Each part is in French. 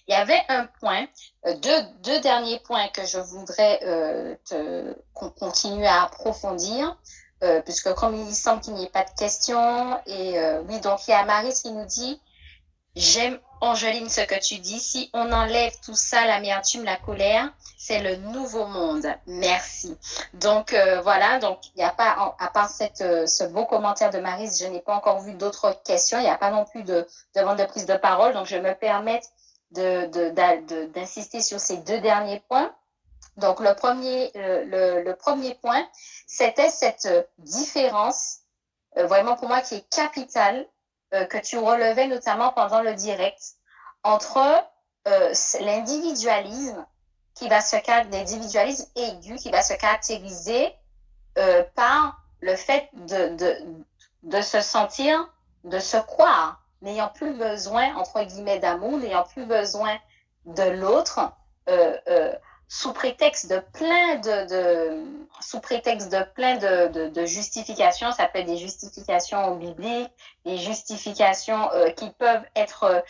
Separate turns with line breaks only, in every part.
il y avait un point, deux derniers points que je voudrais qu'on continue à approfondir, puisque comme il semble qu'il n'y ait pas de questions, et oui, donc il y a Marie qui nous dit, j'aime, Angeline, ce que tu dis. Si on enlève tout ça, l'amertume, la colère, c'est le nouveau monde. Merci. Donc, voilà. Donc, il n'y a pas, à part ce beau commentaire de Marie, je n'ai pas encore vu d'autres questions. Il n'y a pas non plus de demande de prise de parole. Donc, je me permets d'insister sur ces deux derniers points. Donc, le premier point, c'était cette différence, vraiment pour moi, qui est capitale, que tu relevais notamment pendant le direct, entre l'individualisme l'individualisme aigu qui va se caractériser par le fait de se sentir, de se croire, n'ayant plus besoin, entre guillemets, d'amour, n'ayant plus besoin de l'autre, sous prétexte de plein de justifications. Ça peut être des justifications bibliques, des justifications qui peuvent être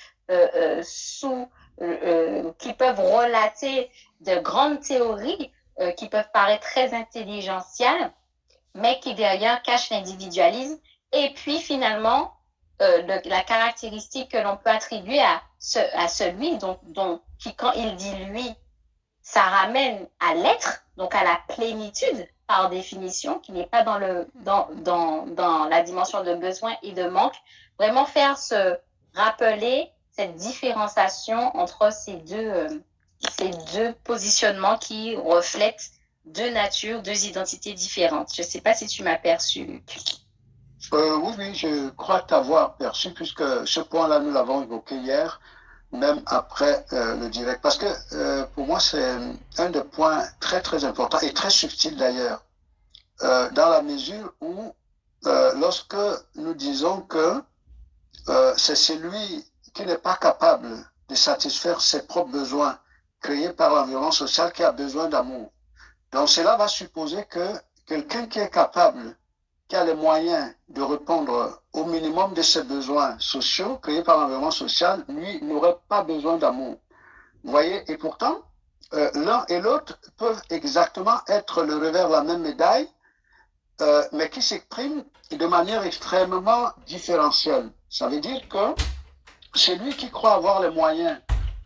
qui peuvent relater de grandes théories qui peuvent paraître très intelligentielles, mais qui derrière cachent l'individualisme. Et puis finalement, la caractéristique que l'on peut attribuer à celui qui, quand il dit lui, ça ramène à l'être, donc à la plénitude par définition, qui n'est pas dans la dimension de besoin et de manque. Vraiment faire se rappeler cette différenciation entre ces deux positionnements qui reflètent deux natures, deux identités différentes. Je ne sais pas si tu m'as perçu, Luc.
Oui, je crois t'avoir perçu, puisque ce point-là, nous l'avons évoqué hier, même après le direct. Parce que pour moi, c'est un des points très, très importants et très subtil d'ailleurs, dans la mesure où, lorsque nous disons que c'est celui qui n'est pas capable de satisfaire ses propres besoins créés par l'environnement social qui a besoin d'amour. Donc cela va supposer que quelqu'un qui est capable, qui a les moyens de répondre au minimum de ses besoins sociaux créés par l'environnement social, lui n'aurait pas besoin d'amour. Vous voyez, et pourtant, l'un et l'autre peuvent exactement être le revers de la même médaille, mais qui s'expriment de manière extrêmement différentielle. Ça veut dire que celui qui croit avoir les moyens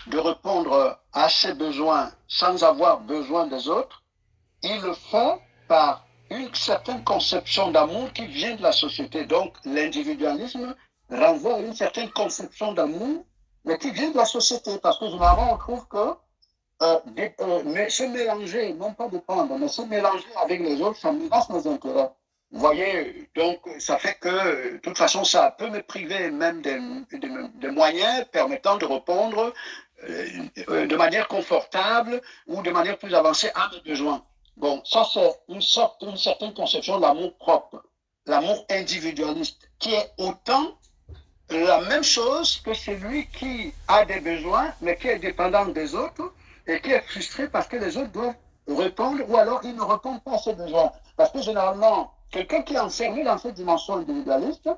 de répondre à ses besoins sans avoir besoin des autres, il le fait par une certaine conception d'amour qui vient de la société. Donc, l'individualisme renvoie à une certaine conception d'amour, mais qui vient de la société. Parce que généralement, on trouve que mais se mélanger, non pas dépendre, mais se mélanger avec les autres, ça menace nos intérêts. Vous voyez, donc ça fait que, de toute façon, ça peut me priver même des moyens permettant de répondre de manière confortable ou de manière plus avancée à mes besoins. Bon, ça c'est une certaine conception de l'amour propre, l'amour individualiste, qui est autant la même chose que celui qui a des besoins, mais qui est dépendant des autres et qui est frustré parce que les autres doivent répondre ou alors ils ne répondent pas à ses besoins. Parce que généralement, quelqu'un qui est enfermé dans cette dimension individualiste,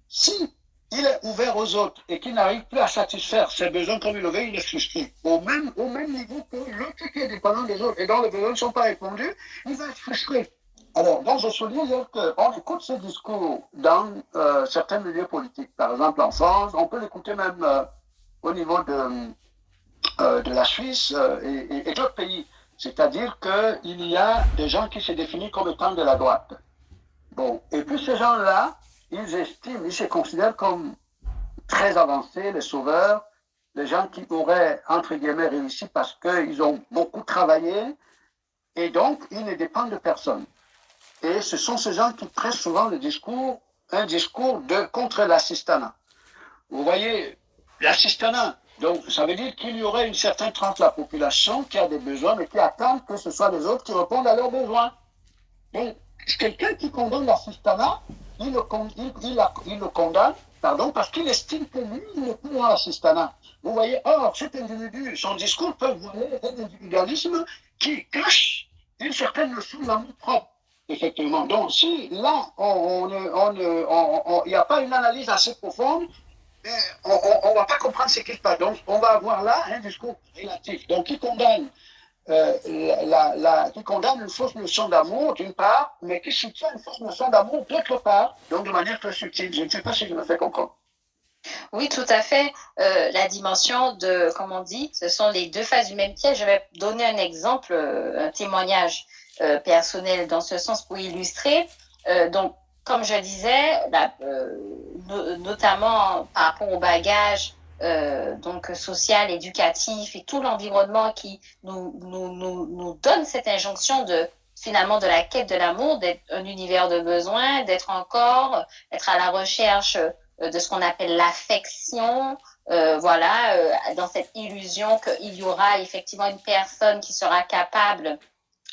si il est ouvert aux autres et qu'il n'arrive plus à satisfaire ses besoins comme il le veut, il est frustré. Au même niveau que l'autre qui est dépendant des autres et dont les besoins ne sont pas répondus, il va être frustré. Alors, donc je souligne qu'on écoute ce discours dans certains milieux politiques. Par exemple, en France, on peut l'écouter même au niveau de la Suisse et d'autres pays. C'est-à-dire qu'il y a des gens qui se définissent comme étant de la droite. Bon, et puis ces gens-là, ils se considèrent comme très avancés, les sauveurs, les gens qui auraient, entre guillemets, réussi parce qu'ils ont beaucoup travaillé et donc ils ne dépendent de personne. Et ce sont ces gens qui prêchent souvent un discours contre l'assistanat. Vous voyez, l'assistanat, donc ça veut dire qu'il y aurait une certaine tranche de la population qui a des besoins, mais qui attend que ce soit les autres qui répondent à leurs besoins. Donc, quelqu'un qui condamne l'assistanat, il le condamne, parce qu'il estime que lui, il n'est plus dans l'assistanat. Vous voyez, or, cet individu, son discours peut voiler un individualisme qui cache une certaine notion d'amour propre. Effectivement. Donc, si là, il n'y a pas une analyse assez profonde, on va pas comprendre ce qui se passe. Donc, on va avoir là un discours relatif. Donc, qui condamne qui condamne une fausse notion d'amour, d'une part, mais qui soutient une fausse notion d'amour, d'autre part, donc de manière très subtile. Je ne sais pas si je me fais comprendre.
Oui, tout à fait. La dimension de, comme on dit, ce sont les deux faces du même piège. Je vais donner un exemple, un témoignage personnel dans ce sens pour illustrer. Donc, comme je disais, notamment par rapport au bagage donc social, éducatif et tout l'environnement qui nous donne cette injonction de finalement de la quête de l'amour, d'être un univers de besoins, d'être être à la recherche de ce qu'on appelle l'affection, voilà, dans cette illusion qu'il y aura effectivement une personne qui sera capable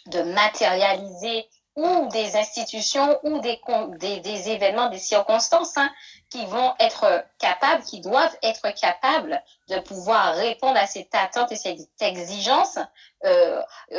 de matérialiser ou des institutions ou des événements, des circonstances hein, qui vont être capables, qui doivent être capables de pouvoir répondre à cette attente et cette exigence.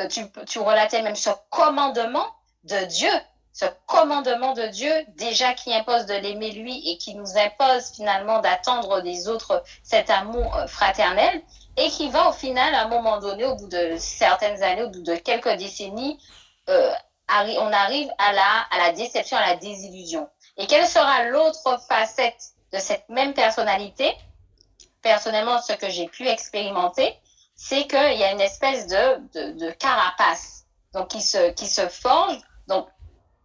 Tu relatais même ce commandement de Dieu, ce commandement de Dieu déjà qui impose de l'aimer lui et qui nous impose finalement d'attendre des autres cet amour fraternel et qui va au final, à un moment donné, au bout de certaines années, au bout de quelques décennies, on arrive à la déception, à la désillusion. Et quelle sera l'autre facette de cette même personnalité? Personnellement, ce que j'ai pu expérimenter, c'est qu'il y a une espèce de carapace donc qui se forge, donc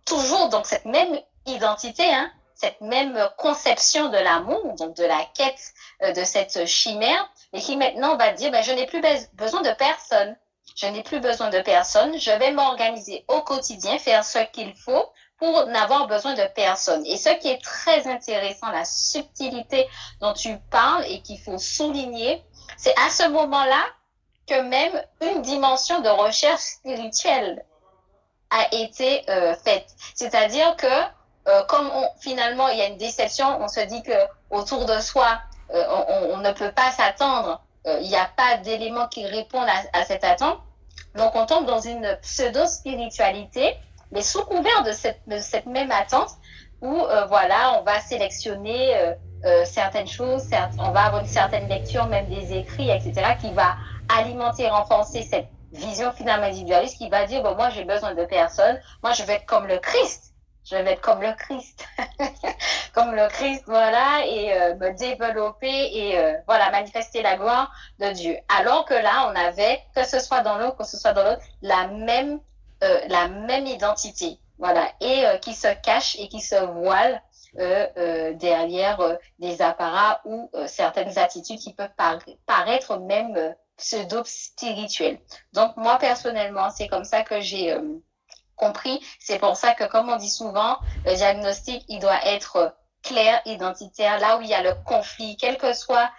toujours donc cette même identité, hein, cette même conception de l'amour, donc de la quête de cette chimère, et qui maintenant va dire, ben, je n'ai plus besoin de personne. Je n'ai plus besoin de personne. Je vais m'organiser au quotidien, faire ce qu'il faut pour n'avoir besoin de personne. Et ce qui est très intéressant, la subtilité dont tu parles et qu'il faut souligner, c'est à ce moment-là que même une dimension de recherche spirituelle a été faite. C'est-à-dire que comme finalement il y a une déception, on se dit que autour de soi, on ne peut pas s'attendre, il n'y a pas d'éléments qui répondent à cette attente. Donc on tombe dans une pseudo-spiritualité, mais sous couvert de cette même attente, où voilà, on va sélectionner certaines choses, on va avoir une certaine lecture, même des écrits, etc., qui va alimenter, renforcer cette vision finalement individualiste qui va dire bon, moi j'ai besoin de personne, moi je vais être comme le Christ, je vais être comme le Christ, comme le Christ, voilà, et me développer et voilà, manifester la gloire de Dieu. Alors que là, on avait, que ce soit dans l'un, que ce soit dans l'autre, la même identité, voilà, et qui se cache et qui se voile derrière des apparats ou certaines attitudes qui peuvent paraître même pseudo-spirituelles. Donc moi personnellement, c'est comme ça que j'ai compris. C'est pour ça que, comme on dit souvent, le diagnostic, il doit être clair, identitaire, là où il y a le conflit, quels que soient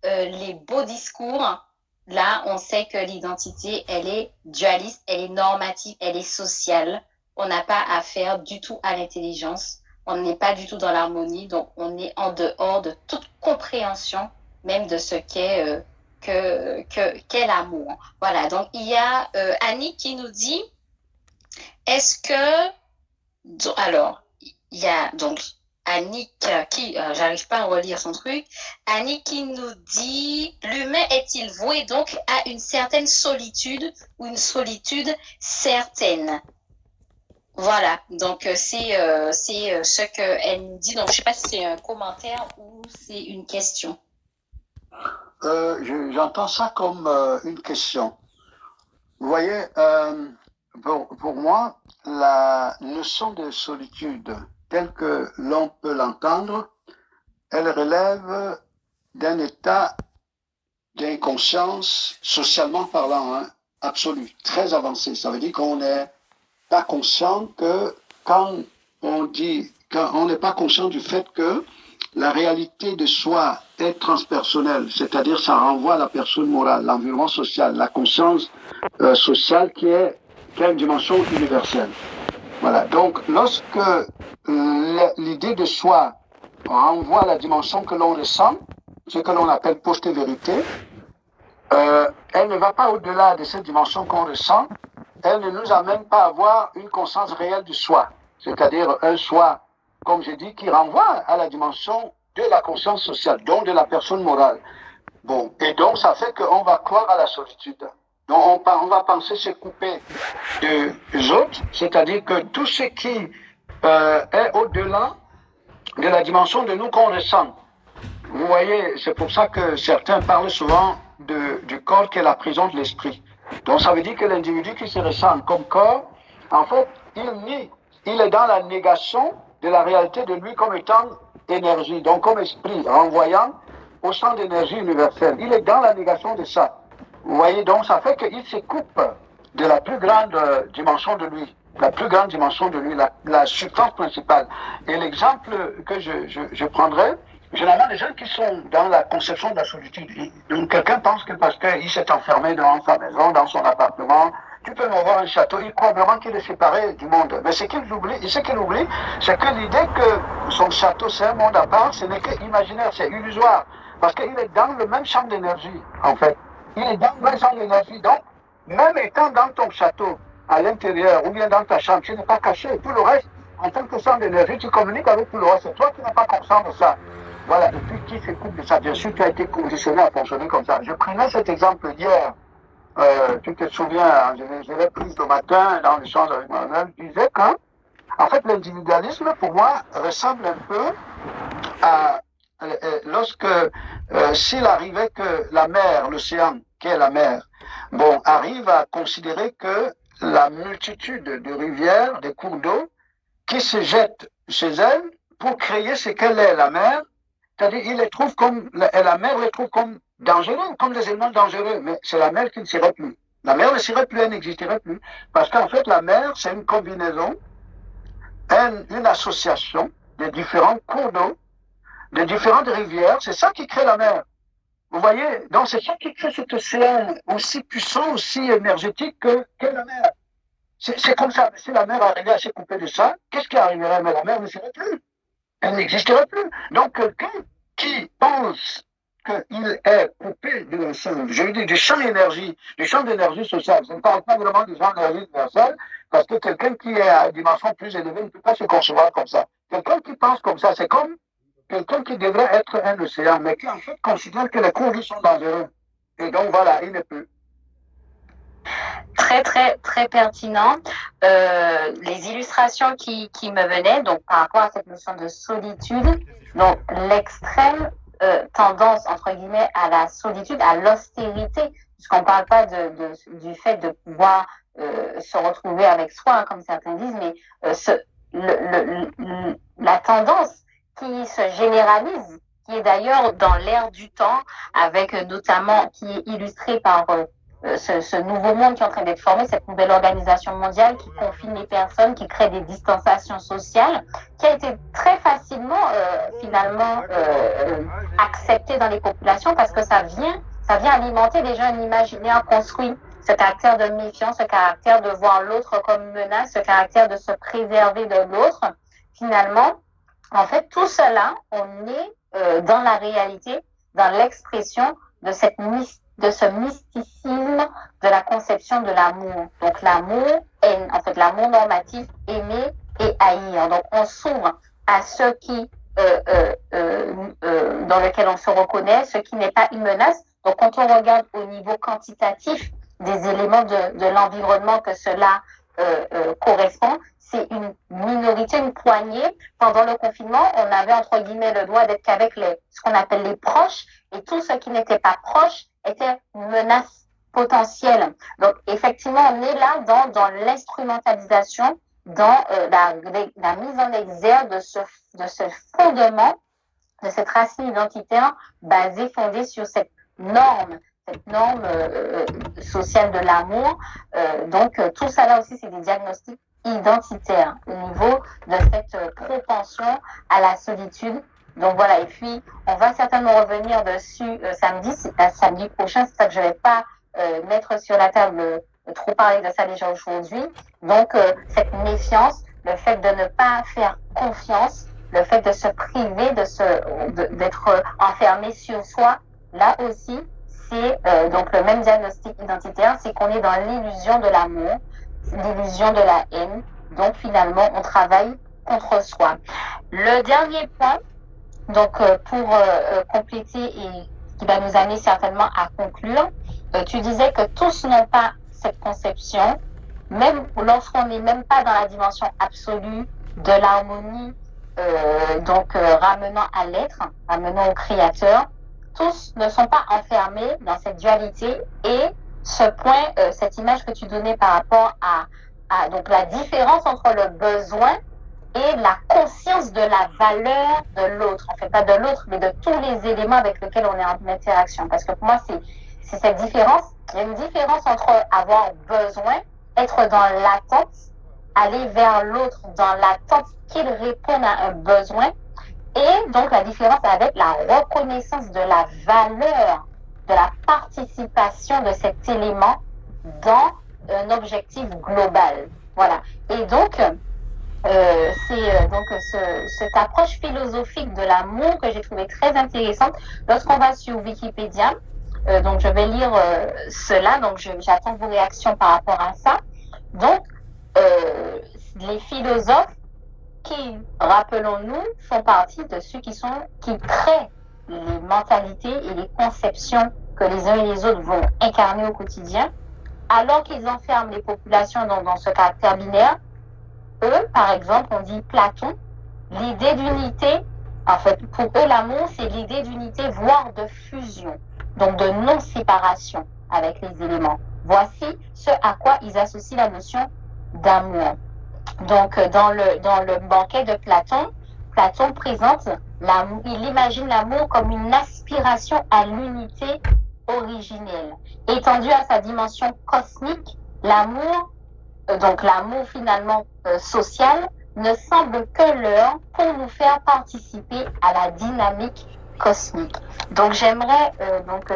les beaux discours. Là, on sait que l'identité, elle est dualiste, elle est normative, elle est sociale. On n'a pas affaire du tout à l'intelligence. On n'est pas du tout dans l'harmonie. Donc, on est en dehors de toute compréhension, même de ce qu'est l'amour. Voilà. Donc, il y a Annie qui nous dit, est-ce que... Alors, il y a donc Annick qui, j'arrive pas à relire son truc, Annick qui nous dit, l'humain est-il voué donc à une certaine solitude ou une solitude certaine? Voilà, donc c'est ce qu'elle nous dit. Donc je sais pas si c'est un commentaire ou c'est une question.
J'entends ça comme une question. Vous voyez, pour moi, la notion de solitude, telle que l'on peut l'entendre, elle relève d'un état d'inconscience, socialement parlant, hein, absolu, très avancé. Ça veut dire qu'on n'est pas conscient que quand on n'est pas conscient du fait que la réalité de soi est transpersonnelle, c'est-à-dire ça renvoie à la personne morale, l'environnement social, la conscience sociale qui a une dimension universelle. Voilà. Donc, lorsque l'idée de soi renvoie à la dimension que l'on ressent, ce que l'on appelle post-vérité, elle ne va pas au-delà de cette dimension qu'on ressent, elle ne nous amène pas à avoir une conscience réelle du soi, c'est-à-dire un soi, comme j'ai dit, qui renvoie à la dimension de la conscience sociale, donc de la personne morale. Bon, et donc ça fait qu'on va croire à la solitude. Donc on va penser se couper des autres, c'est-à-dire que tout ce qui est au-delà de la dimension de nous qu'on ressent. Vous voyez, c'est pour ça que certains parlent souvent du corps qui est la prison de l'esprit. Donc ça veut dire que l'individu qui se ressent comme corps, en fait, il est dans la négation de la réalité de lui comme étant énergie, donc comme esprit, renvoyant au champ d'énergie universelle. Il est dans la négation de ça. Vous voyez, donc ça fait qu'il se coupe de la plus grande dimension de lui, la substance principale. Et l'exemple que je prendrai, généralement, les gens qui sont dans la conception de la solitude, donc quelqu'un pense que parce qu'il s'est enfermé dans sa maison, dans son appartement, tu peux avoir un château, il croit vraiment qu'il est séparé du monde. Mais ce qu'il oublie, c'est que l'idée que son château, c'est un monde à part, ce n'est que imaginaire, c'est illusoire. Parce qu'il est dans le même champ d'énergie, en fait. Il est dans le même champ d'énergie. Donc, même étant dans ton château, à l'intérieur, ou bien dans ta chambre, tu n'es pas caché. Tout le reste, en tant que champ d'énergie, tu communiques avec tout le reste. C'est toi qui n'es pas conscient de ça. Voilà, et puis qui s'écoute de ça. Bien sûr, tu as été conditionné à fonctionner comme ça. Je prenais cet exemple hier. Tu te souviens, je l'ai pris ce matin dans l'échange avec moi-même. Je disais que, en fait, l'individualisme, pour moi, ressemble un peu à lorsque, s'il arrivait que la mer, l'océan, qui est la mer, bon, arrive à considérer que la multitude de rivières, de cours d'eau, qui se jettent chez elle pour créer ce qu'elle est, la mer, c'est-à-dire, il les trouve comme, la mer les trouve comme dangereux, comme des éléments dangereux, mais c'est la mer qui ne serait plus. La mer ne serait plus, elle n'existerait plus. Parce qu'en fait, la mer, c'est une combinaison, une association de différents cours d'eau, de différentes rivières, c'est ça qui crée la mer. Vous voyez, donc c'est ça qui crée cet océan aussi puissant, aussi énergétique que la mer. C'est comme ça, si la mer arrivait à se couper de ça, qu'est-ce qui arriverait? Mais la mer ne serait plus. Elle n'existerait plus. Donc quelqu'un qui pense qu'il est coupé de l'ensemble, je veux dire du champ d'énergie, sociale, je ne parle pas vraiment du champ d'énergie universelle, parce que quelqu'un qui est à une dimension plus élevée ne peut pas se concevoir comme ça. Quelqu'un qui pense comme ça, c'est comme quelqu'un qui devrait être un océan, mais qui en fait considère que les cours sont dangereux. Et donc voilà, il ne peut.
Très, très, très pertinent. Les illustrations qui me venaient, donc par rapport à cette notion de solitude, donc l'extrême tendance, entre guillemets, à la solitude, à l'austérité, puisqu'on ne parle pas du fait de pouvoir se retrouver avec soi, comme certains disent, mais la tendance qui se généralise, qui est d'ailleurs dans l'air du temps, avec notamment, qui est illustré par ce nouveau monde qui est en train d'être formé, cette nouvelle organisation mondiale qui confine les personnes, qui crée des distanciations sociales, qui a été très facilement finalement acceptée dans les populations parce que ça vient alimenter déjà un imaginaire construit, ce caractère de méfiance, ce caractère de voir l'autre comme menace, ce caractère de se préserver de l'autre. Finalement, en fait, tout cela, on est dans la réalité, dans l'expression de ce mysticisme de la conception de l'amour. Donc l'amour est en fait l'amour normatif, aimer et haïr. Donc on s'ouvre à ce qui dans lequel on se reconnaît, ce qui n'est pas une menace. Donc quand on regarde au niveau quantitatif des éléments de l'environnement que cela correspond, c'est une minorité, une poignée. Pendant le confinement, on avait entre guillemets le droit d'être qu'avec ce qu'on appelle les proches, et tout ce qui n'était pas proche était une menace potentielle. Donc effectivement, on est là dans l'instrumentalisation, dans la mise en exergue de ce fondement, de cette racine identitaire fondée sur cette norme sociale de l'amour. Donc tout ça là aussi, c'est des diagnostics identitaires au niveau de cette propension à la solitude. Donc voilà, et puis on va certainement revenir dessus samedi prochain, c'est ça que je ne vais pas mettre sur la table, trop parler de ça déjà aujourd'hui. Donc cette méfiance, le fait de ne pas faire confiance, le fait de se priver, d'être enfermé sur soi, là aussi, c'est donc le même diagnostic identitaire, c'est qu'on est dans l'illusion de l'amour, l'illusion de la haine. Donc finalement, on travaille contre soi. Le dernier point Donc, pour compléter et qui va nous amener certainement à conclure, tu disais que tous n'ont pas cette conception, même lorsqu'on n'est même pas dans la dimension absolue de l'harmonie, ramenant à l'être, ramenant au créateur, tous ne sont pas enfermés dans cette dualité et ce point, cette image que tu donnais par rapport à donc la différence entre le besoin et la conscience de la valeur de l'autre, en fait, pas de l'autre, mais de tous les éléments avec lesquels on est en interaction. Parce que pour moi, c'est cette différence. Il y a une différence entre avoir besoin, être dans l'attente, aller vers l'autre dans l'attente qu'il réponde à un besoin, et donc la différence avec la reconnaissance de la valeur, de la participation de cet élément dans un objectif global. Voilà. Et donc, c'est donc cette approche philosophique de l'amour que j'ai trouvé très intéressante. Lorsqu'on va sur Wikipédia, donc je vais lire cela, donc j'attends vos réactions par rapport à ça. Donc, les philosophes qui, rappelons-nous, font partie de ceux qui créent les mentalités et les conceptions que les uns et les autres vont incarner au quotidien, alors qu'ils enferment les populations dans ce caractère binaire. Eux, par exemple, on dit Platon, l'idée d'unité, en fait, pour eux, l'amour, c'est l'idée d'unité, voire de fusion, donc de non-séparation avec les éléments. Voici ce à quoi ils associent la notion d'amour. Donc, dans le banquet de Platon, Platon présente l'amour, il imagine l'amour comme une aspiration à l'unité originelle. Étendu à sa dimension cosmique, l'amour, donc l'amour finalement social, ne semble que l'heure pour nous faire participer à la dynamique cosmique. Donc j'aimerais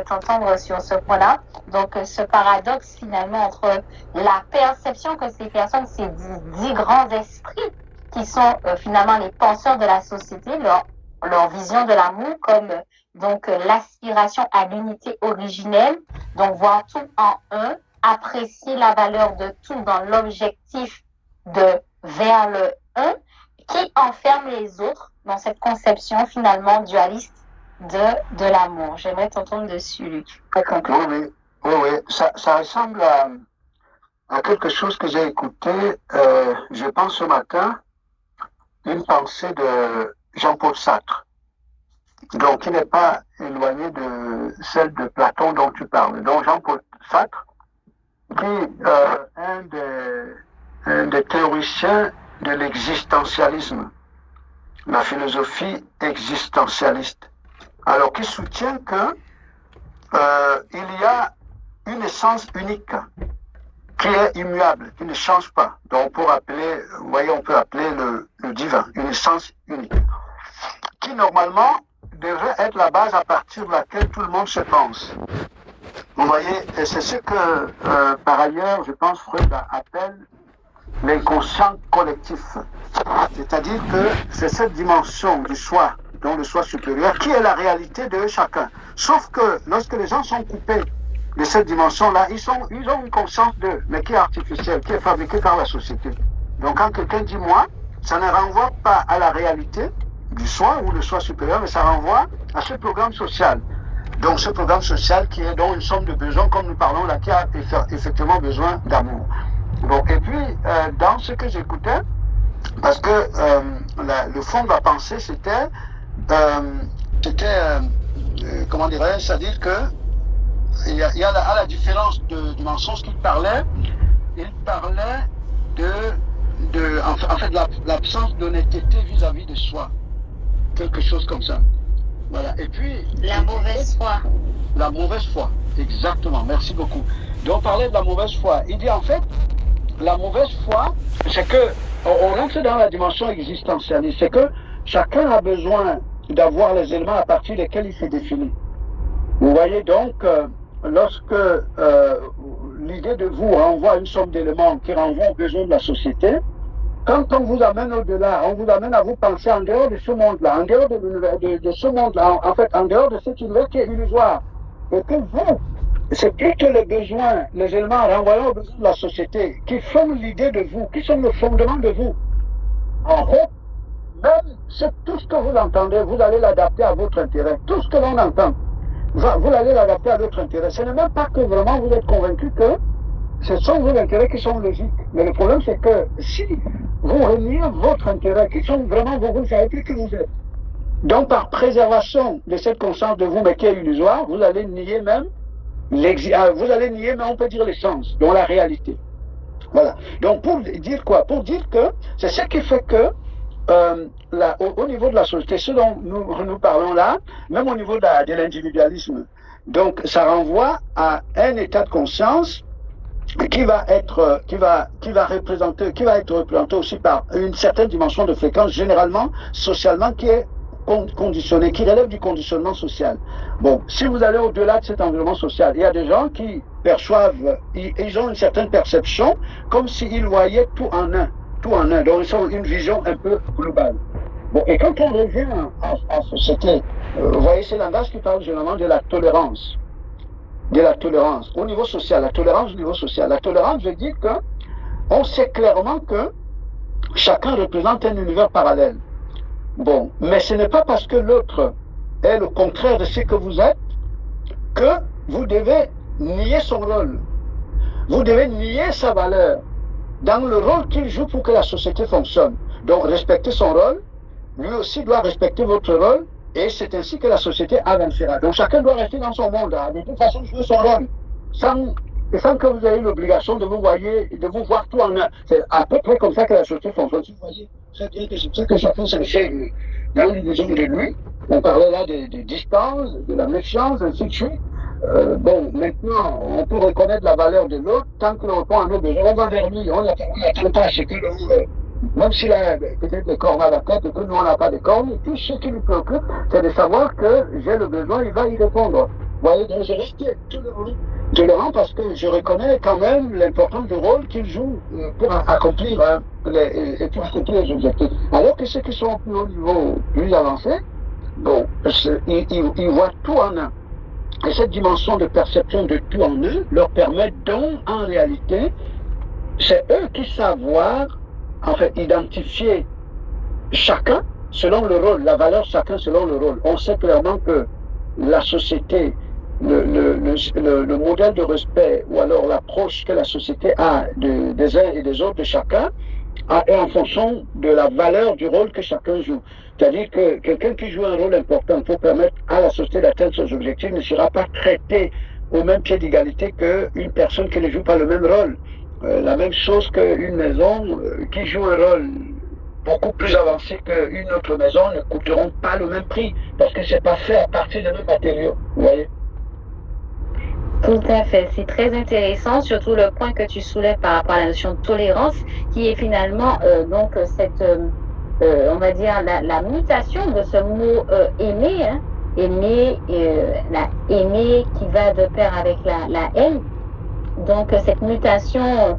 t'entendre sur ce point-là. Donc ce paradoxe finalement entre la perception que ces personnes, ces dix grands esprits qui sont finalement les penseurs de la société, leur vision de l'amour comme donc l'aspiration à l'unité originelle, donc voir tout en un, apprécier la valeur de tout dans l'objectif de vers le un, qui enferme les autres dans cette conception finalement dualiste de l'amour. J'aimerais t'entendre dessus, Luc.
Oui. Ça ressemble à quelque chose que j'ai écouté, je pense ce matin, une pensée de Jean-Paul Sartre, donc qui n'est pas éloignée de celle de Platon dont tu parles. Donc Jean-Paul Sartre, qui un des théoriciens de l'existentialisme, la philosophie existentialiste. Alors, qui soutient que il y a une essence unique qui est immuable, qui ne change pas. Donc, pour appeler, vous voyez, on peut appeler le divin, une essence unique, qui normalement devrait être la base à partir de laquelle tout le monde se pense. Vous voyez, et c'est ce que, par ailleurs, je pense, Freud appelle l'inconscient collectif. C'est-à-dire que c'est cette dimension du soi, dont le soi supérieur, qui est la réalité de chacun. Sauf que lorsque les gens sont coupés de cette dimension-là, ils ont une conscience d'eux, mais qui est artificielle, qui est fabriquée par la société. Donc quand quelqu'un dit moi, ça ne renvoie pas à la réalité du soi ou le soi supérieur, mais ça renvoie à ce programme social. Donc ce programme social qui est donc une somme de besoins, comme nous parlons là, qui a effectivement besoin d'amour. Bon, et puis, dans ce que j'écoutais, parce que le fond de la pensée, c'était comment dirais-je, c'est-à-dire que il y a à la différence du mensonge qu'il parlait de l'absence d'honnêteté vis-à-vis de soi, quelque chose comme ça. Voilà. Et puis
la mauvaise foi.
La mauvaise foi, exactement. Merci beaucoup. Donc on parlait de la mauvaise foi. Il dit en fait, la mauvaise foi, c'est que on rentre dans la dimension existentialiste. C'est que chacun a besoin d'avoir les éléments à partir desquels il s'est défini. Vous voyez donc, lorsque l'idée de vous renvoie une somme d'éléments qui renvoient aux besoins de la société, quand on vous amène au-delà, on vous amène à vous penser en dehors de ce monde-là, en dehors de l'univers, de ce monde-là, en fait, en dehors de cet univers qui est illusoire. Et que vous, c'est plutôt les besoins, les éléments renvoyant aux besoins de la société qui forment l'idée de vous, qui sont le fondement de vous. En fait, même tout ce que vous entendez, vous allez l'adapter à votre intérêt. Tout ce que l'on entend, vous allez l'adapter à votre intérêt. Ce n'est même pas que vraiment vous êtes convaincu que ce sont vos intérêts qui sont logiques. Mais le problème, c'est que si vous reniez votre intérêt, qui sont vraiment vous ne savez plus qui vous êtes. Donc, par préservation de cette conscience de vous, mais qui est illusoire, vous allez nier même on peut dire l'essence, dont la réalité. Voilà. Donc, pour dire quoi? Pour dire que c'est ce qui fait que au niveau de la société, ce dont nous parlons là, même au niveau de l'individualisme, donc ça renvoie à un état de conscience qui va être représenté aussi par une certaine dimension de fréquence, généralement, socialement, qui est conditionné, qui relève du conditionnement social. Bon, si vous allez au-delà de cet environnement social, il y a des gens qui perçoivent, ils ont une certaine perception, comme s'ils voyaient tout en un, donc ils ont une vision un peu globale. Bon, et quand on revient à société, vous voyez, c'est langage qui parle généralement de la tolérance. Au niveau social, la tolérance au niveau social. La tolérance veut dire qu'on sait clairement que chacun représente un univers parallèle. Bon, mais ce n'est pas parce que l'autre est le contraire de ce que vous êtes que vous devez nier son rôle. Vous devez nier sa valeur dans le rôle qu'il joue pour que la société fonctionne. Donc, respectez son rôle, lui aussi doit respecter votre rôle, et c'est ainsi que la société avancera. Donc, chacun doit rester dans son monde, de toute façon, jouer son rôle, sans que vous ayez l'obligation de vous voir tout en un. C'est à peu près comme ça que la société fonctionne. Vous voyez, c'est bien que c'est pour ça que chacun s'inscrit dans l'illusion de lui. On parlait là des distances, de la méfiance, ainsi de suite. Bon, maintenant, on peut reconnaître la valeur de l'autre tant que l'on répond à nos besoins. On va vers lui, on n'attend pas à ce que l'on... Même s'il a peut-être des cornes à la tête et que nous, on n'a pas de cornes, tout ce qui nous préoccupe, c'est de savoir que j'ai le besoin, il va y répondre. Vous voyez, donc je reste tolérant parce que je reconnais quand même l'importance du rôle qu'il joue pour accomplir les objectifs. Alors que ceux qui sont au plus haut niveau, plus avancés, bon, ils voient tout en un. Et cette dimension de perception de tout en eux leur permet donc, en réalité, c'est eux qui savent voir, en fait, identifier chacun selon le rôle, la valeur chacun selon le rôle. On sait clairement que la société, le modèle de respect ou alors l'approche que la société a des uns et des autres, de chacun, est en fonction de la valeur du rôle que chacun joue. C'est-à-dire que quelqu'un qui joue un rôle important pour permettre à la société d'atteindre ses objectifs ne sera pas traité au même pied d'égalité qu'une personne qui ne joue pas le même rôle. La même chose qu'une maison qui joue un rôle beaucoup plus avancé qu'une autre maison ne coûteront pas le même prix parce que c'est pas fait à partir de mêmes matériaux. Vous voyez?
Tout à fait, c'est très intéressant, surtout le point que tu soulèves par rapport à la notion de tolérance, qui est finalement donc cette, on va dire la mutation de ce mot aimer, hein, aimer qui va de pair avec la haine. Donc cette mutation,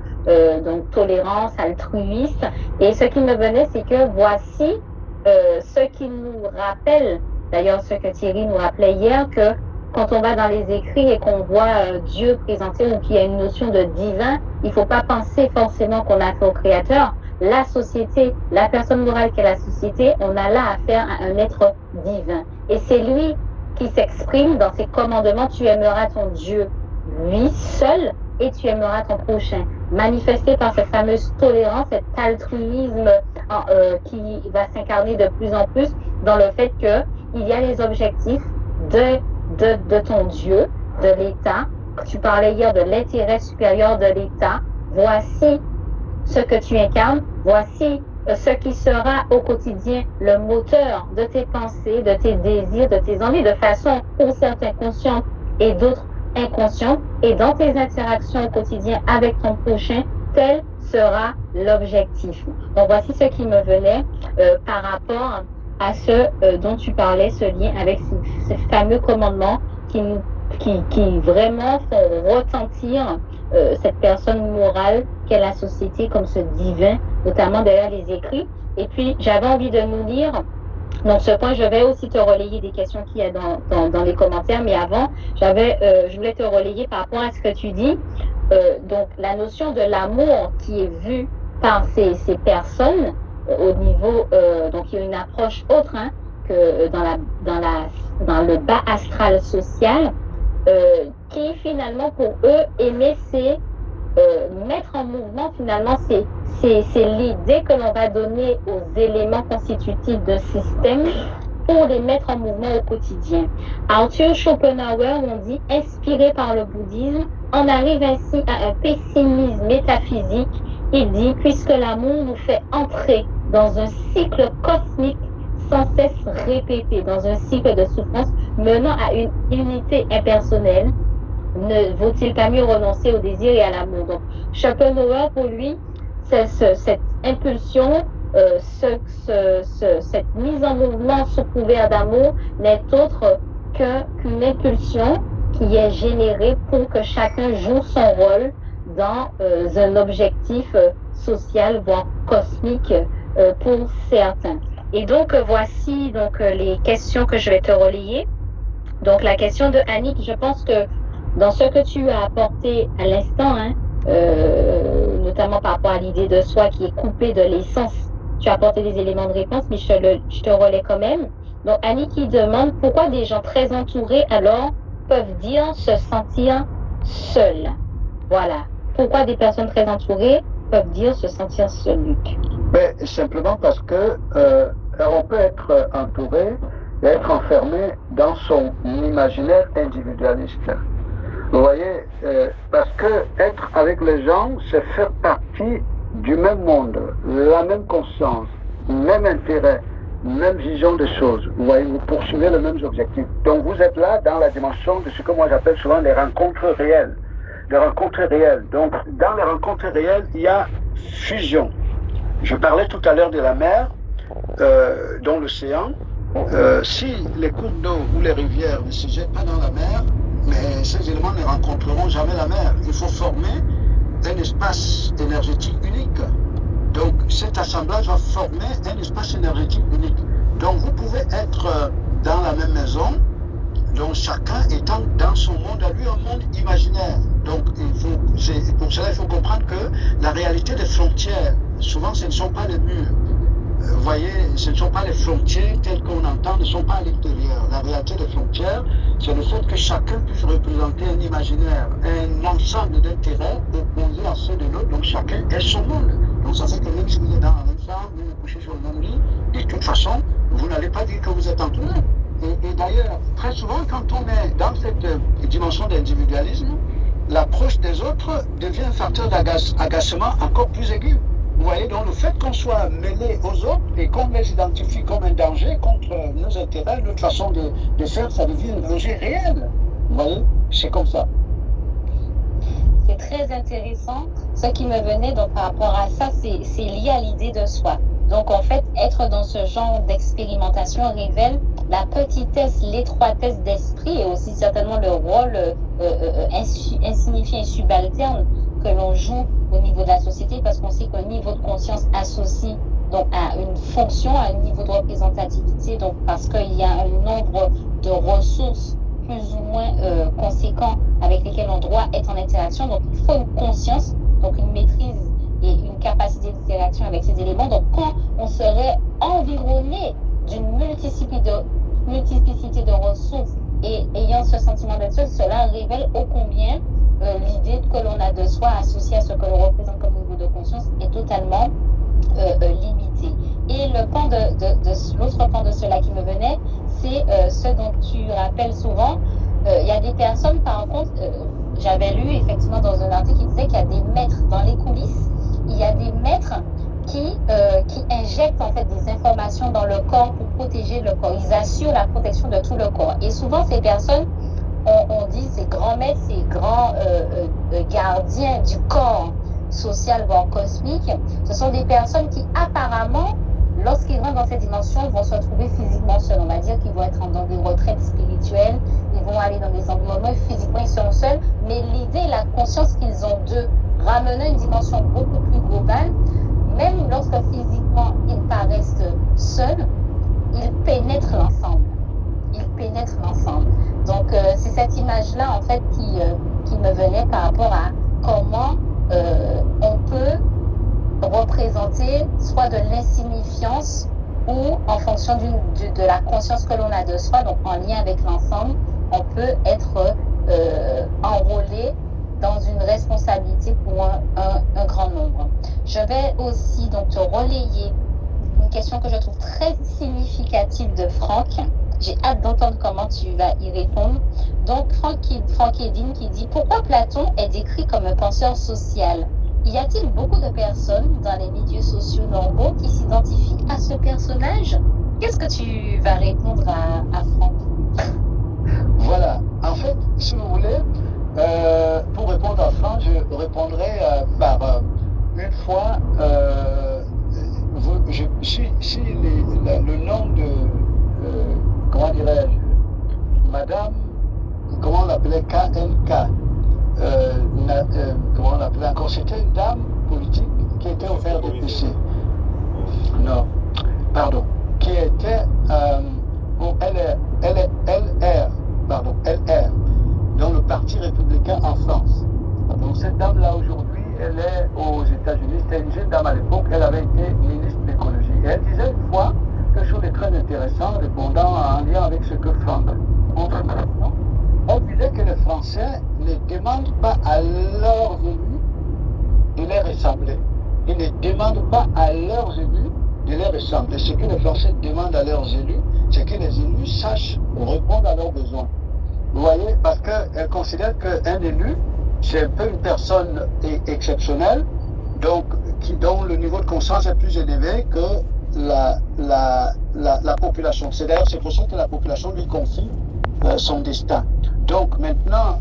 donc tolérance, altruiste. Et ce qui me venait, c'est que voici ce qui nous rappelle, d'ailleurs ce que Thierry nous rappelait hier, que quand on va dans les écrits et qu'on voit Dieu présenté ou qu'il y a une notion de divin, il ne faut pas penser forcément qu'on a affaire au Créateur. La société, la personne morale qu'est la société, on a là affaire à un être divin. Et c'est lui qui s'exprime dans ses commandements. Tu aimeras ton Dieu, lui seul, et tu aimeras ton prochain. Manifesté par cette fameuse tolérance, cet altruisme qui va s'incarner de plus en plus dans le fait qu'il y a les objectifs de ton Dieu, de l'État. Tu parlais hier de l'intérêt supérieur de l'État. Voici ce que tu incarnes. Voici ce qui sera au quotidien le moteur de tes pensées, de tes désirs, de tes envies, de façon pour certains consciente et d'autres inconsciente. Et dans tes interactions au quotidien avec ton prochain, tel sera l'objectif. Donc voici ce qui me venait par rapport à ce dont tu parlais, ce lien avec ces fameux commandements qui vraiment font retentir cette personne morale qu'est la société comme ce divin, notamment derrière les écrits. Et puis, j'avais envie de nous lire, donc ce point, je vais aussi te relayer des questions qu'il y a dans les commentaires, mais avant, je voulais te relayer par rapport à ce que tu dis, donc la notion de l'amour qui est vue par ces personnes au niveau, donc il y a une approche autre hein, que dans le bas astral social, qui finalement pour eux aimer c'est mettre en mouvement finalement c'est l'idée que l'on va donner aux éléments constitutifs d'un système pour les mettre en mouvement au quotidien. Arthur Schopenhauer, on dit, inspiré par le bouddhisme, on arrive ainsi à un pessimisme métaphysique. Il dit, puisque l'amour nous fait entrer dans un cycle cosmique sans cesse répété, dans un cycle de souffrance menant à une unité impersonnelle, ne vaut-il pas mieux renoncer au désir et à l'amour? Donc, Schopenhauer, pour lui, c'est cette impulsion, cette mise en mouvement sous couvert d'amour n'est autre qu'une impulsion qui est générée pour que chacun joue son rôle dans un objectif social, voire cosmique pour certains. Et donc, voici donc, les questions que je vais te relayer. Donc, la question de Annick, je pense que dans ce que tu as apporté à l'instant, hein, notamment par rapport à l'idée de soi qui est coupée de l'essence, tu as apporté des éléments de réponse, mais je te relais quand même. Donc, Annie qui demande pourquoi des gens très entourés, alors, peuvent dire se sentir seuls. Voilà. Pourquoi des personnes très entourées peuvent dire se sentir seuls, Luc?
Mais simplement parce que on peut être entouré et être enfermé dans son imaginaire individualiste. Vous voyez, parce que être avec les gens, c'est faire partie du même monde, la même conscience, même intérêt, même vision des choses. Vous voyez, vous poursuivez les mêmes objectifs. Donc vous êtes là dans la dimension de ce que moi j'appelle souvent les rencontres réelles. Les rencontres réelles. Donc dans les rencontres réelles, il y a fusion. Je parlais tout à l'heure de la mer, dans l'océan. Si les cours d'eau ou les rivières ne se jettent pas dans la mer, mais ces éléments ne rencontreront jamais la mer. Il faut former un espace énergétique unique. Donc cet assemblage va former un espace énergétique unique. Donc vous pouvez être dans la même maison, donc chacun étant dans son monde à lui, un monde imaginaire. Donc pour cela, il faut comprendre que la réalité des frontières, souvent ce ne sont pas les murs. Vous voyez, ce ne sont pas les frontières telles qu'on entend, ne sont pas à l'extérieur. La réalité des frontières, c'est le fait que chacun puisse représenter un imaginaire, un ensemble d'intérêts opposés à ceux de l'autre, donc chacun est son monde. Donc ça fait que même si vous êtes dans la même chambre, vous vous couchez sur le même lit, de toute façon, vous n'allez pas dire que vous êtes entouré. Et d'ailleurs, très souvent, quand on est dans cette dimension d'individualisme, l'approche des autres devient un facteur d'agacement encore plus aigu. Vous voyez, donc le fait qu'on soit mêlé aux autres et qu'on les identifie comme un danger contre nos intérêts, notre façon de faire, ça devient un danger réel. Vous voyez, c'est comme ça.
C'est très intéressant. Ce qui me venait donc par rapport à ça, c'est lié à l'idée de soi. Donc en fait, être dans ce genre d'expérimentation révèle la petitesse, l'étroitesse d'esprit et aussi certainement le rôle insignifiant et subalterne que l'on joue au niveau de la société, parce qu'on sait qu'un niveau de conscience associe donc à une fonction, à un niveau de représentativité, donc parce qu'il y a un nombre de ressources plus ou moins conséquents avec lesquels on doit être en interaction. Donc il faut une conscience, donc une maîtrise et une capacité d'interaction avec ces éléments. Donc quand on serait environné d'une multiplicité de ressources et ayant ce sentiment d'être seul, cela révèle ô combien l'idée que l'on a de soi associée à ce que l'on représente comme niveau de conscience est totalement limitée. Et le pan l'autre pan de cela qui me venait, c'est ce dont tu rappelles souvent. Il y a des personnes, par contre, j'avais lu effectivement dans un article qui disait qu'il y a des maîtres dans les coulisses, il y a des maîtres qui injectent en fait des informations dans le corps pour protéger le corps. Ils assurent la protection de tout le corps. Et souvent, ces personnes, on dit ces grands maîtres, ces grands gardiens du corps social, voire cosmique, ce sont des personnes qui apparemment, lorsqu'ils rentrent dans cette dimension, vont se retrouver physiquement seuls. On va dire qu'ils vont être dans des retraites spirituelles, ils vont aller dans des environnements, physiquement ils seront seuls, mais l'idée, la conscience qu'ils ont d'eux, ramenant une dimension beaucoup plus globale, même lorsque physiquement ils paraissent seuls, ils pénètrent l'ensemble. Ils pénètrent l'ensemble. Donc c'est cette image-là en fait qui me venait par rapport à comment on peut représenter soit de l'insignifiance ou en fonction de la conscience que l'on a de soi, donc en lien avec l'ensemble, on peut être enrôlé dans une responsabilité pour un grand nombre. Je vais aussi donc te relayer une question que je trouve très significative de Franck. J'ai hâte d'entendre comment tu vas y répondre. Donc, Franck Edine qui dit « Pourquoi Platon est décrit comme un penseur social ? Y a-t-il beaucoup de personnes dans les milieux sociaux normaux qui s'identifient à ce personnage ?» Qu'est-ce que tu vas répondre à Franck ?
Voilà. En fait, si vous voulez, pour répondre à Franck, je répondrai par une fois, si le nom de, comment dirais-je, Madame, comment on l'appelait, KNK, comment on l'appelait encore, c'était une dame politique qui était au RDPC. Non, pardon, qui était au LR, dans le Parti républicain en France. Donc cette dame-là aujourd'hui, elle est aux États-Unis. C'était une jeune dame à l'époque, elle avait été ministre de l'écologie. Et elle disait une fois quelque chose de très intéressant, répondant en lien avec ce que Franck montre maintenant. Elle disait que les Français ne demandent pas à leurs élus de les ressembler. Ils ne demandent pas à leurs élus de les ressembler. Ce que les Français demandent à leurs élus, c'est que les élus sachent répondre à leurs besoins. Vous voyez, parce qu'elle considère qu'un élu, c'est un peu une personne exceptionnelle, donc dont le niveau de conscience est plus élevé que la population. C'est d'ailleurs c'est pour ça que la population lui confie son destin. Donc maintenant,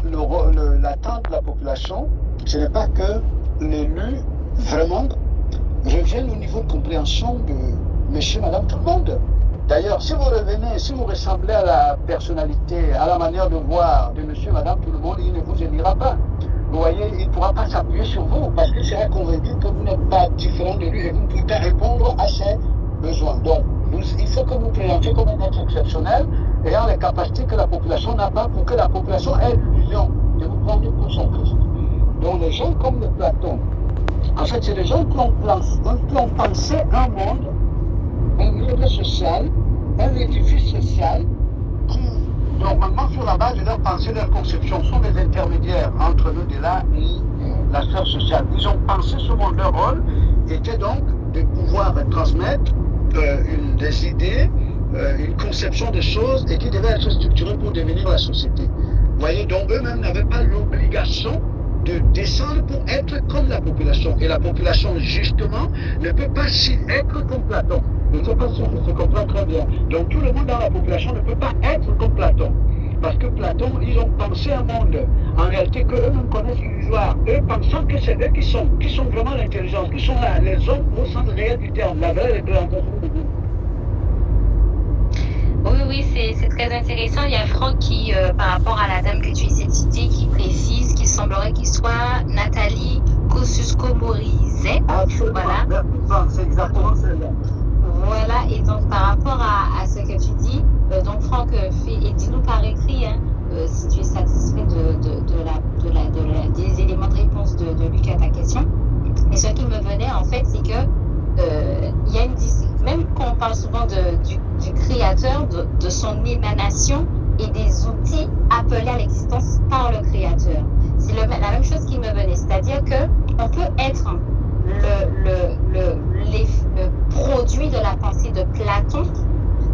l'attente de la population, ce n'est pas que l'élu vraiment revienne au niveau de compréhension de monsieur, madame, tout le monde. D'ailleurs, si vous revenez, si vous ressemblez à la personnalité, à la manière de voir de monsieur, madame, tout le monde, il ne vous aimera pas. Vous voyez, il ne pourra pas s'appuyer sur vous parce qu'il sera convaincu que vous n'êtes pas différent de lui et vous ne pouvez pas répondre à ses besoins. Donc, il faut que vous présentiez comme un être exceptionnel ayant les capacités que la population n'a pas pour que la population ait l'illusion de vous prendre pour son Christ. Donc, les gens comme le Platon, en fait, c'est des gens qui ont pensé un monde, un ordre social, un édifice social qui, normalement, sur la base de leur pensée, de leur conception, sont des intermédiaires entre l'au-delà et la sphère sociale. Ils ont pensé ce monde, leur rôle était donc de pouvoir transmettre des idées, une conception des choses et qui devait être structurée pour devenir la société. Vous voyez, donc eux-mêmes n'avaient pas l'obligation de descendre pour être comme la population. Et la population, justement, ne peut pas être comme Platon. Je ne sais pas si on se comprend très bien. Donc tout le monde dans la population ne peut pas être comme Platon. Parce que Platon, ils ont pensé un monde, en réalité, qu'eux-mêmes connaissent illusoire. Eux pensant que c'est eux qui sont vraiment l'intelligence, qui sont là, les hommes au sens réel du terme, la vraie représentation de Dieu.
Oui, c'est très intéressant. Il y a Franck qui, par rapport à la dame que tu essaies de citer, qui précise qu'il semblerait qu'il soit Nathalie Kosciusko-Morizet.
Absolument, voilà. C'est exactement celle-là.
Voilà, et donc par rapport à ce que tu dis, donc Franck et dis-nous par écrit si tu es satisfait des éléments de réponse de Luc à ta question. Et ce qui me venait en fait, c'est que il y a même quand on parle souvent du créateur, de son émanation et des outils appelés à l'existence par le créateur. C'est la même chose qui me venait, c'est-à-dire que on peut être le produit de la pensée de Platon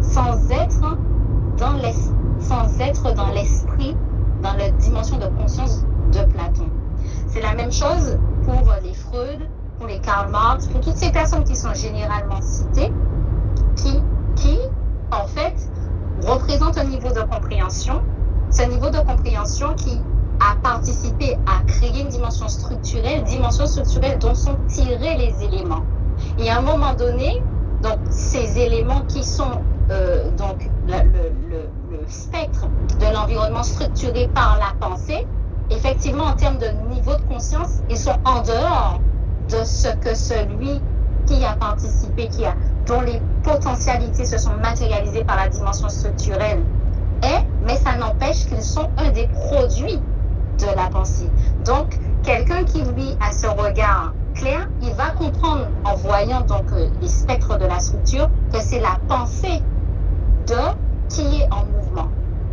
sans être dans l'esprit, dans la dimension de conscience de Platon. C'est la même chose pour les Freud, pour les Karl Marx, pour toutes ces personnes qui sont généralement citées, qui en fait représentent un niveau de compréhension, ce niveau de compréhension qui a participé à créer une dimension structurelle dont sont tirés les éléments. Et à un moment donné, donc ces éléments qui sont donc le spectre de l'environnement structuré par la pensée, effectivement en termes de niveau de conscience, ils sont en dehors de ce que celui qui a participé, dont les potentialités se sont matérialisées par la dimension structurelle est, mais ça n'empêche qu'ils sont un des produits de la pensée. Donc, quelqu'un qui, lui, a ce regard clair, il va comprendre en voyant donc les spectres de la structure que c'est la pensée de qui est en mouvement.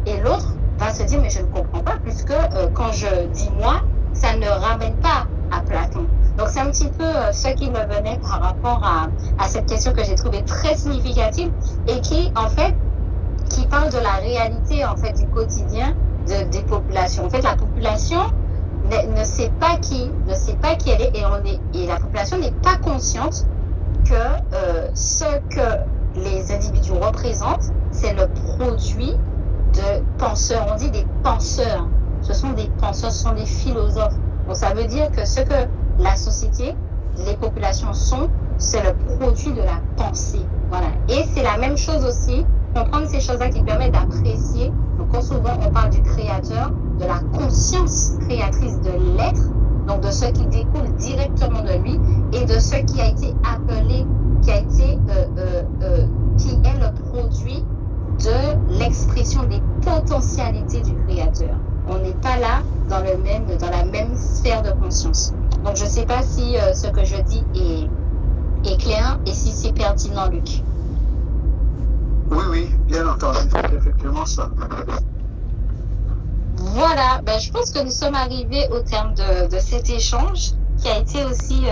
Et l'autre va se dire mais je ne comprends pas puisque quand je dis moi, ça ne ramène pas à Platon. Donc c'est un petit peu ce qui me venait par rapport à cette question que j'ai trouvée très significative et qui en fait qui parle de la réalité en fait du quotidien des populations. En fait, la population ne sait pas qui elle est et la population n'est pas consciente que ce que les individus représentent, c'est le produit de penseurs. On dit des penseurs. Ce sont des penseurs, ce sont des philosophes. Donc ça veut dire que ce que la société, les populations sont, c'est le produit de la pensée. Voilà. Et c'est la même chose aussi, comprendre ces choses-là qui permettent d'apprécier. Donc souvent on parle du créateur, de la conscience créatrice de l'être, donc de ce qui découle directement de lui et de ce qui a été appelé, qui est le produit de l'expression des potentialités du créateur. On n'est pas là dans la même sphère de conscience. Donc je ne sais pas si ce que je dis est clair et si c'est pertinent, Luc.
Oui, bien entendu, c'est effectivement ça.
Voilà, je pense que nous sommes arrivés au terme de cet échange qui a été aussi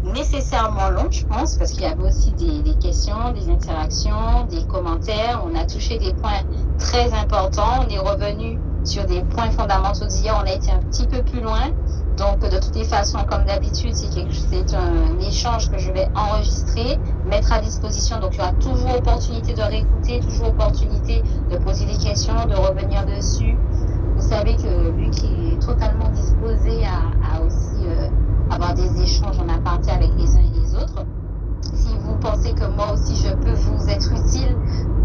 nécessairement long, je pense, parce qu'il y avait aussi des questions, des interactions, des commentaires. On a touché des points très importants. On est revenu sur des points fondamentaux d'hier. On a été un petit peu plus loin. Donc, de toutes les façons, comme d'habitude, c'est un échange que je vais enregistrer, mettre à disposition. Donc, il y aura toujours opportunité de réécouter, toujours opportunité de poser des questions, de revenir dessus. Vous savez que lui qui est totalement disposé à aussi avoir des échanges en aparté avec les uns et les autres. Si vous pensez que moi aussi je peux vous être utile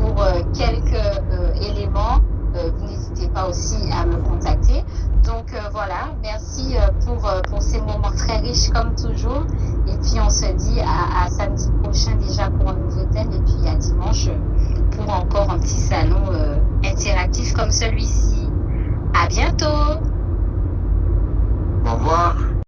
pour quelques éléments, vous n'hésitez pas aussi à me contacter. Donc voilà, merci pour ces moments très riches comme toujours. Et puis on se dit à samedi prochain déjà pour un nouveau thème et puis à dimanche pour encore un petit salon interactif comme celui-ci. À bientôt.
Au revoir.